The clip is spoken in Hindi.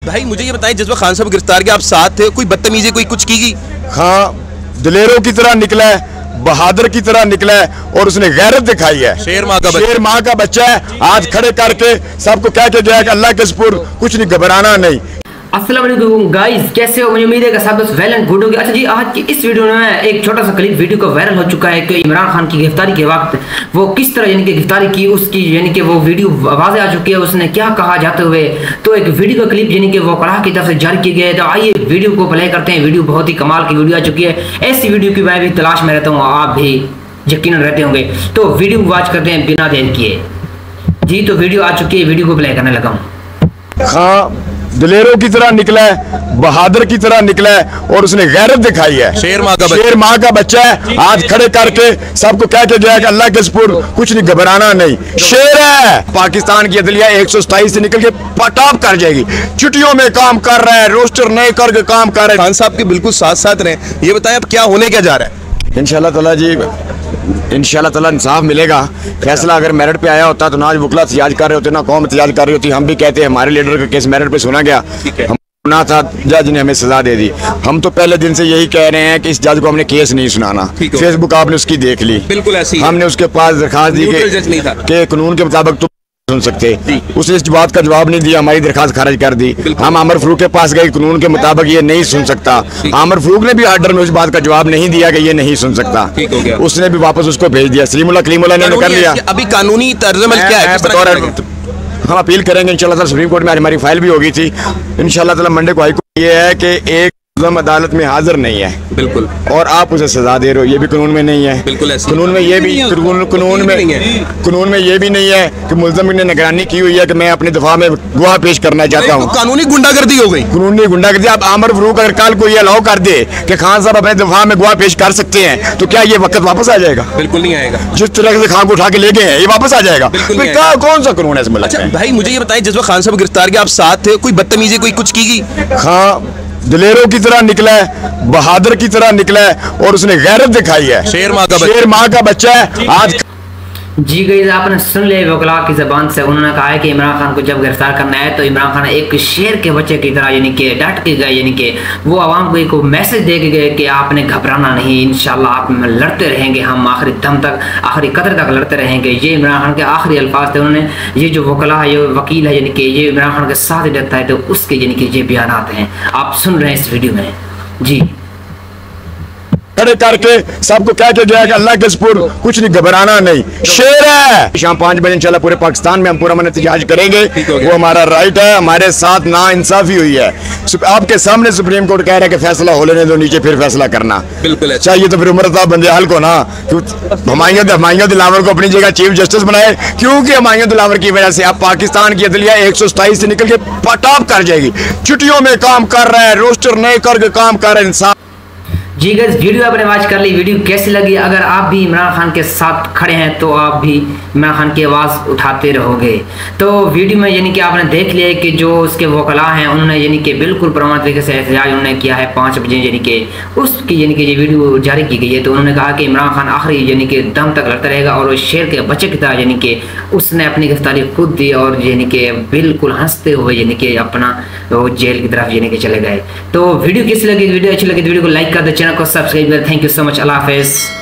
भाई मुझे ये बताएं, जिस वक्त खान साहब गिरफ्तार के आप साथ थे, कोई बदतमीजी कोई कुछ की गई? हाँ, दिलेरों की तरह निकला है, बहादुर की तरह निकला है और उसने गैरत दिखाई है। शेर माँ का बच्चा है। आज खड़े करके सबको कह के गया कि अल्लाह के सपुर्द, कुछ नहीं, घबराना नहीं। अस्सलाम वालेकुम गाइस, कैसे हो? मुझे उम्मीद है कि सब दोस्त वेल एंड गुड होंगे। अच्छा जी, आज की इस वीडियो में एक छोटा सा क्लिप वीडियो को वायरल हो चुका है कि इमरान खान की गिरफ्तारी के वक्त वो किस तरह यानी कि गिरफ्तारी की, उसकी यानी कि वो वीडियो वाज़ेह आ चुकी है, उसने क्या कहा जाते हुए। तो एक वीडियो का क्लिप यानी कि वो कड़ा की तरफ से जारी की गई है। तो आइए वीडियो को प्ले करते हैं। वीडियो बहुत ही कमाल की वीडियो आ चुकी है। ऐसी वीडियो की मैं भी तलाश में रहता हूँ, आप भी यकीनन रहते होंगे। तो वीडियो वॉच करते हैं बिना देर किए। जी तो वीडियो आ चुकी है, वीडियो को प्ले करने लगा हूँ। हाँ, दिलेरों की तरह निकला है, बहादुर की तरह निकला है और उसने गैरत दिखाई है। शेर माँ का बच्चा है। आज खड़े करके सबको कह के गया कि अल्लाह के सपुर्द, कुछ नहीं, घबराना नहीं। शेर है। पाकिस्तान की अदलिया 127 से निकल के टॉप कर जाएगी। छुट्टियों में काम कर रहा है, रोस्टर नहीं करके काम कर रहा है। खान साहब के बिल्कुल साथ साथ रहे। ये बताएं अब क्या होने क्या जा रहा है? इंशाल्लाह ताला जी, इंशाल्लाह ताला इंसाफ मिलेगा। फैसला अगर मेरिट पे आया होता तो ना आज वकला एहतजाज कर रहे होते, ना कौम एहतजाज कर रही होती। हम भी कहते हैं हमारे लीडर का केस मेरिट पे सुना गया, हम ना था, जज ने हमें सजा दे दी। हम तो पहले दिन से यही कह रहे हैं कि इस जज को हमने केस नहीं सुनाना। फेसबुक आपने उसकी देख ली, बिल्कुल ऐसी हमने उसके पास दरखास्त दी कि कानून के मुताबिक सुन सकते, उसने इस बात का जवाब नहीं दिया, हमारी दरखास्त खारिज कर दी। हम आमिर फारूक के पास गए, कानून के मुताबिक ये नहीं सुन सकता। आमिर फारूक ने भी आर्डर में उस बात का जवाब नहीं दिया कि ये नहीं सुन सकता, उसने भी वापस उसको भेज दिया। सलीमुल्लाह कलीमुल्लाह ने कर लिया। अभी कानूनी तर्जुमा क्या है? हम अपील करेंगे इंशाल्लाह। सुप्रीम कोर्ट में आज हमारी फाइल भी होगी थी। इंशाल्लाह ताला मंडे को हाईकोर्ट ये है कि एक अदालत में हाजिर नहीं है, बिल्कुल, और आप उसे सजा दे रहे हो, ये भी कानून में नहीं है। बिल्कुल कानून में ये भी कानून में ये भी नहीं है कि मुल्ज़िम ने निगरानी की हुई है कि मैं अपने दफा में गवाह पेश करना चाहता हूँ। कानूनी गुंडागर्दी हो गई, कानूनी गुंडागर्दी। अब आमिर फारूक अगर कल को ये अलाउ कर दे कि खान साहब अपने दफा में गवाह पेश कर सकते हैं, तो क्या ये वक्त वापस आ जाएगा? बिल्कुल नहीं आएगा। जिस तरह से खान को उठा के ले गए हैं, ये वापस आ जाएगा? कौन सा कानून है इसमें? अच्छा भाई मुझे ये बताएं, जिस वक्त खान साहब गिरफ्तार के आप साथ थे, कोई बदतमीजी कोई कुछ की गई? हाँ, दिलेरों की तरह निकला है, बहादुर की तरह निकला है और उसने गैरत दिखाई है। शेर माँ का बच्चा है। आज जी गई, आपने सुन लिया वकला की ज़बान से। उन्होंने कहा है कि इमरान खान को जब गिरफ्तार करना है तो इमरान खान एक शेर के बच्चे की तरह यानी कि डट के गए, यानी कि वो आवाम को एक मैसेज दे के गए कि आपने घबराना नहीं, इंशाल्लाह आप लड़ते रहेंगे, हम आखिरी दम तक, आखिरी कदर तक लड़ते रहेंगे। ये इमरान खान के आखिरी अल्फाज थे। उन्होंने ये जो वकला है, ये वकील है, यानी कि ये इमरान खान के साथ ही डरता है, तो उसके यानी कि ये बयान हैं आप सुन रहे हैं इस वीडियो में। जी खड़े करके सबको कह के गया कि अल्लाह के सपुर्द, कुछ नहीं, घबराना नहीं। शेर है। शाम 5 बजे इंशाल्लाह पूरे पाकिस्तान में हम पूरा एहतजाज करेंगे, वो हमारा राइट है। हमारे साथ ना इंसाफी हुई है, आपके सामने सुप्रीम कोर्ट कह रहा है कि फैसला हो लेने दो, नीचे फिर फैसला करना। बिल्कुल चाहिए तो फिर उमर बंदे हल को ना, हुमायूं दिलावर को अपनी जगह चीफ जस्टिस बनाए, क्योंकि हुमायूं दिलावर की वजह से अब पाकिस्तान की अदलिया 127 से निकल के टॉप कर जाएगी। छुट्टियों में काम कर रहा है, रोस्टर नहीं करके काम कर रहा है इंसान। जी गाइस, वीडियो आपने वॉच कर ली। वीडियो कैसी लगी? अगर आप भी इमरान खान के साथ खड़े हैं तो आप भी इमरान खान की आवाज़ उठाते रहोगे। तो वीडियो में यानी कि आपने देख लिया है कि जो उसके वकला हैं उन्होंने यानी कि बिल्कुल प्रमाण तरीके से एहतजाज उन्होंने किया है 5 बजे, यानी कि उसकी यानी कि ये वीडियो जारी की गई है। तो उन्होंने कहा कि इमरान खान आखिरी यानी कि दम तक लड़ता रहेगा और उस शेर के बच्चे की तरह यानी कि उसने अपनी गिरफ्तारी खुद दी और यानी कि बिल्कुल हंसते हुए यानी कि अपना जेल की तरफ यानी कि चले गए। तो वीडियो कैसी लगी? वीडियो अच्छी लगी तो वीडियो को लाइक कर दे, चैनल को सब्सक्राइब कर। Thank you so much. अल्लाह हाफिज़।